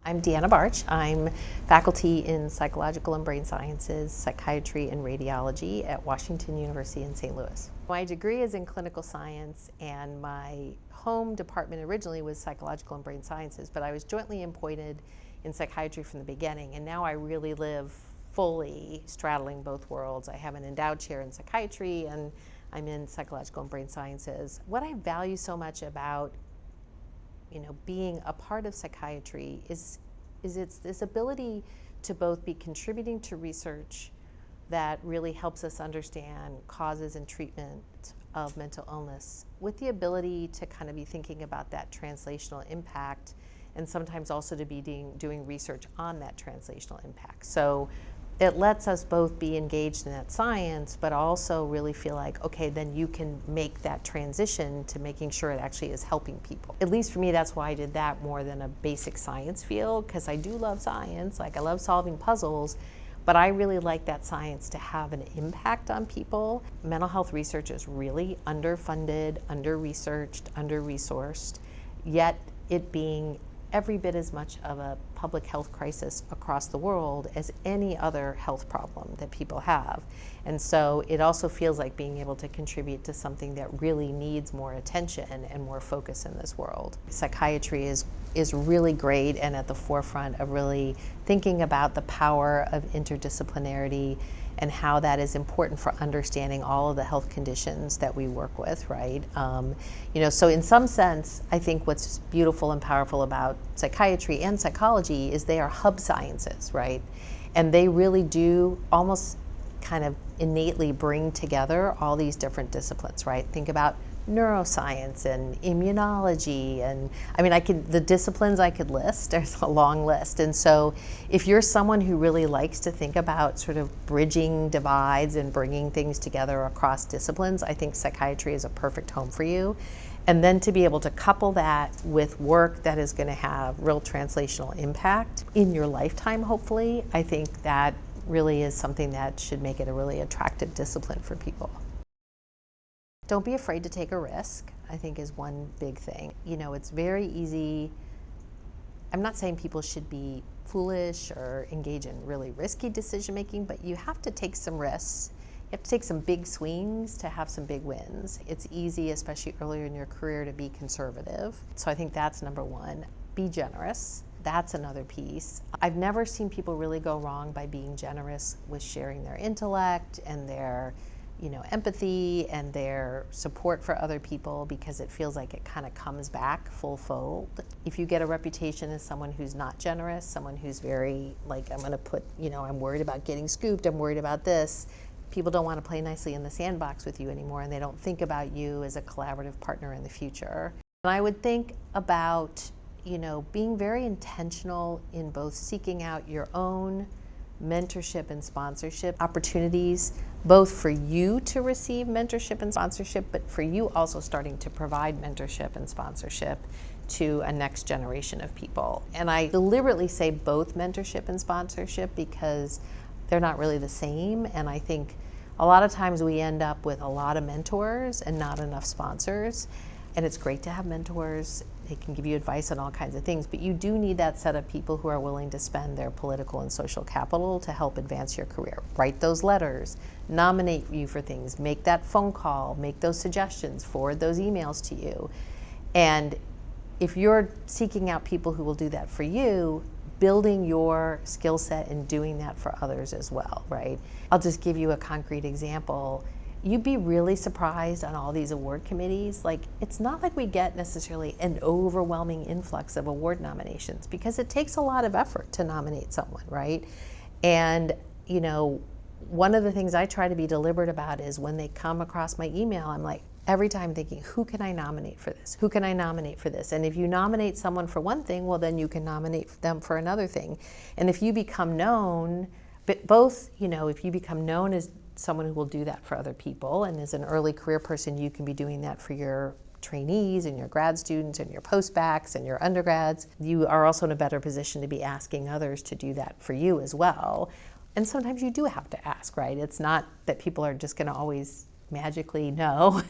I'm Deanna Barch. I'm faculty in psychological and brain sciences, psychiatry, and radiology at Washington University in St. Louis. My degree is in clinical science, and my home department originally was psychological and brain sciences, but I was jointly appointed in psychiatry from the beginning, and now I really live fully straddling both worlds. I have an endowed chair in psychiatry, and I'm in psychological and brain sciences. What I value so much about being a part of psychiatry is it's this ability to both be contributing to research that really helps us understand causes and treatment of mental illness, with the ability to kind of be thinking about that translational impact, and sometimes also to be doing research on that translational impact. So it lets us both be engaged in that science, but also really feel like, okay, then you can make that transition to making sure it actually is helping people. At least for me, that's why I did that more than a basic science field, because I do love science, like I love solving puzzles, but I really like that science to have an impact on people. Mental health research is really underfunded, under-researched, under-resourced, yet it being every bit as much of a public health crisis across the world as any other health problem that people have. And so it also feels like being able to contribute to something that really needs more attention and more focus in this world. Psychiatry is really great and at the forefront of really thinking about the power of interdisciplinarity and how that is important for understanding all of the health conditions that we work with, right? So in some sense, I think what's beautiful and powerful about psychiatry and psychology is they are hub sciences, right? And they really do almost kind of innately bring together all these different disciplines, right? Think about neuroscience and immunology, and the disciplines I could list, there's a long list. And so if you're someone who really likes to think about sort of bridging divides and bringing things together across disciplines, I think psychiatry is a perfect home for you. And then to be able to couple that with work that is going to have real translational impact in your lifetime, hopefully, I think that really is something that should make it a really attractive discipline for people. Don't be afraid to take a risk, I think, is one big thing. It's very easy. I'm not saying people should be foolish or engage in really risky decision making, but you have to take some risks. You have to take some big swings to have some big wins. It's easy, especially earlier in your career, to be conservative. So I think that's number one. Be generous. That's another piece. I've never seen people really go wrong by being generous with sharing their intellect and their empathy and their support for other people, because it feels like it kind of comes back full fold. If you get a reputation as someone who's not generous, someone who's very I'm worried about getting scooped, I'm worried about this, people don't want to play nicely in the sandbox with you anymore, and they don't think about you as a collaborative partner in the future. And I would think about being very intentional in both seeking out your own mentorship and sponsorship opportunities, both for you to receive mentorship and sponsorship, but for you also starting to provide mentorship and sponsorship to a next generation of people. And I deliberately say both mentorship and sponsorship because they're not really the same, and I think a lot of times we end up with a lot of mentors and not enough sponsors. And it's great to have mentors. They can give you advice on all kinds of things, but you do need that set of people who are willing to spend their political and social capital to help advance your career. Write those letters, nominate you for things, make that phone call, make those suggestions, forward those emails to you. And if you're seeking out people who will do that for you, building your skill set and doing that for others as well, right? I'll just give you a concrete example. You'd be really surprised on all these award committees. It's not like we get necessarily an overwhelming influx of award nominations, because it takes a lot of effort to nominate someone, right? And, one of the things I try to be deliberate about is when they come across my email, I'm like, every time thinking, who can I nominate for this? Who can I nominate for this? And if you nominate someone for one thing, well, then you can nominate them for another thing. And if you become known, but both, if you become known as someone who will do that for other people, and as an early career person, you can be doing that for your trainees and your grad students and your postbacks and your undergrads. You are also in a better position to be asking others to do that for you as well. And sometimes you do have to ask, right? It's not that people are just going to always magically know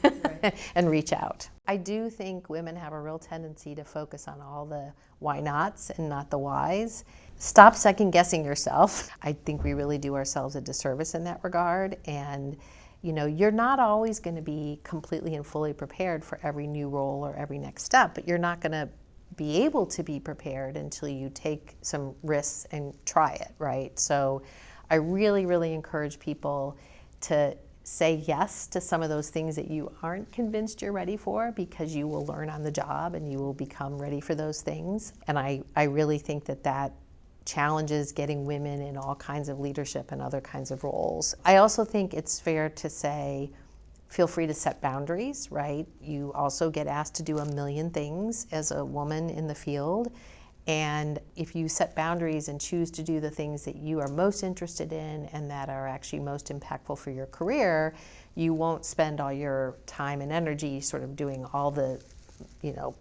Right. and reach out. I do think women have a real tendency to focus on all the why nots and not the whys. Stop second guessing yourself. I think we really do ourselves a disservice in that regard. And you're not always going to be completely and fully prepared for every new role or every next step, but you're not going to be able to be prepared until you take some risks and try it, right? So I really, really encourage people to say yes to some of those things that you aren't convinced you're ready for, because you will learn on the job and you will become ready for those things. And I really think that challenges getting women in all kinds of leadership and other kinds of roles. I also think it's fair to say, feel free to set boundaries, right? You also get asked to do a million things as a woman in the field. And if you set boundaries and choose to do the things that you are most interested in and that are actually most impactful for your career, you won't spend all your time and energy sort of doing all the,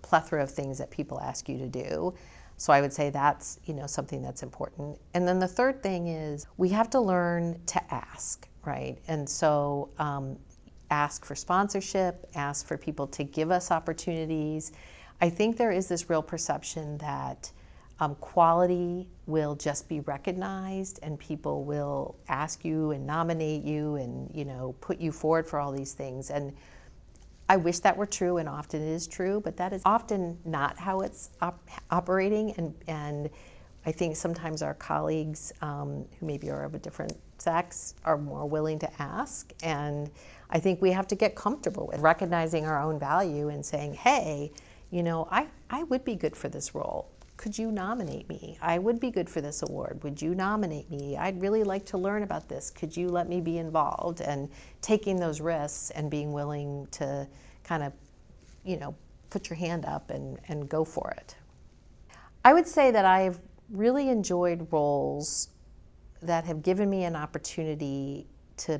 plethora of things that people ask you to do. So I would say that's, something that's important. And then the third thing is we have to learn to ask, right? And so ask for sponsorship, ask for people to give us opportunities. I think there is this real perception that quality will just be recognized and people will ask you and nominate you and put you forward for all these things. And I wish that were true, and often it is true, but that is often not how it's operating. And I think sometimes our colleagues who maybe are of a different sex are more willing to ask. And I think we have to get comfortable with recognizing our own value and saying, hey, I would be good for this role. Could you nominate me? I would be good for this award. Would you nominate me? I'd really like to learn about this. Could you let me be involved? And taking those risks and being willing to kind of, put your hand up and go for it. I would say that I've really enjoyed roles that have given me an opportunity to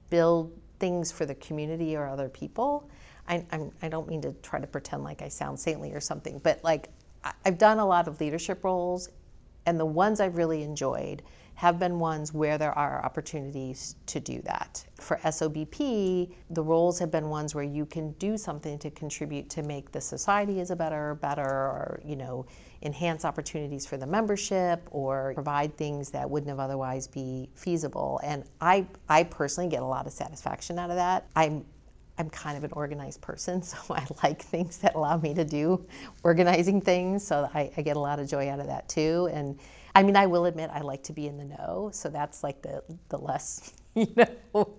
build things for the community or other people. I don't mean to try to pretend like I sound saintly or something, but I've done a lot of leadership roles, and the ones I've really enjoyed have been ones where there are opportunities to do that. For SOBP, the roles have been ones where you can do something to contribute to make the society as a better, or enhance opportunities for the membership or provide things that wouldn't have otherwise be feasible. And I personally get a lot of satisfaction out of that. I'm kind of an organized person, so I like things that allow me to do organizing things, so I get a lot of joy out of that too. And I will admit I like to be in the know, so that's like the less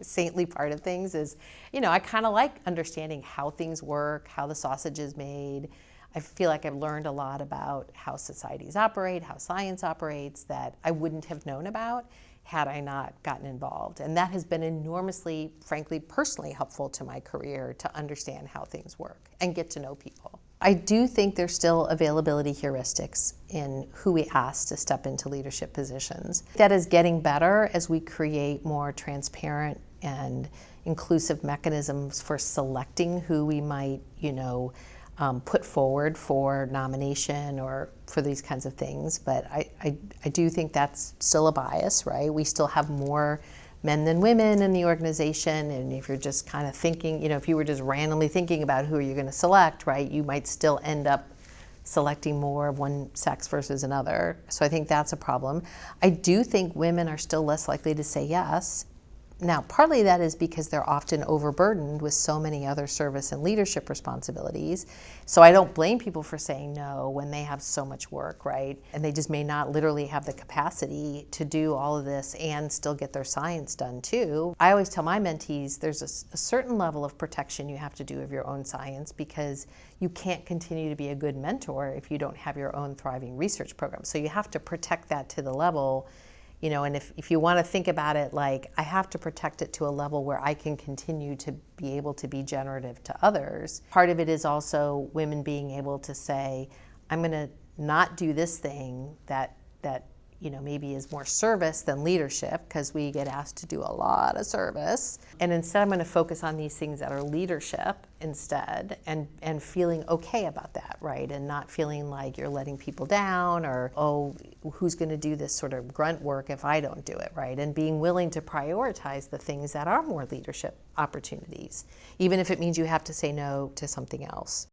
saintly part of things is, I kind of like understanding how things work, how the sausage is made. I feel like I've learned a lot about how societies operate, how science operates, that I wouldn't have known about had I not gotten involved. And that has been enormously, frankly, personally helpful to my career to understand how things work and get to know people. I do think there's still availability heuristics in who we ask to step into leadership positions. That is getting better as we create more transparent and inclusive mechanisms for selecting who we might, put forward for nomination or for these kinds of things. But I do think that's still a bias, right? We still have more men than women in the organization. And if you're just kind of thinking, if you were just randomly thinking about who you're going to select, right, you might still end up selecting more of one sex versus another. So I think that's a problem. I do think women are still less likely to say yes. Now, partly that is because they're often overburdened with so many other service and leadership responsibilities. So I don't blame people for saying no when they have so much work, right? And they just may not literally have the capacity to do all of this and still get their science done too. I always tell my mentees there's a certain level of protection you have to do of your own science, because you can't continue to be a good mentor if you don't have your own thriving research program. So you have to protect that to the level. And if you want to think about it like, I have to protect it to a level where I can continue to be able to be generative to others. Part of it is also women being able to say, I'm going to not do this thing that maybe is more service than leadership, because we get asked to do a lot of service. And instead I'm going to focus on these things that are leadership instead, and feeling okay about that, right? And not feeling like you're letting people down, or, oh, who's going to do this sort of grunt work if I don't do it, right? And being willing to prioritize the things that are more leadership opportunities, even if it means you have to say no to something else.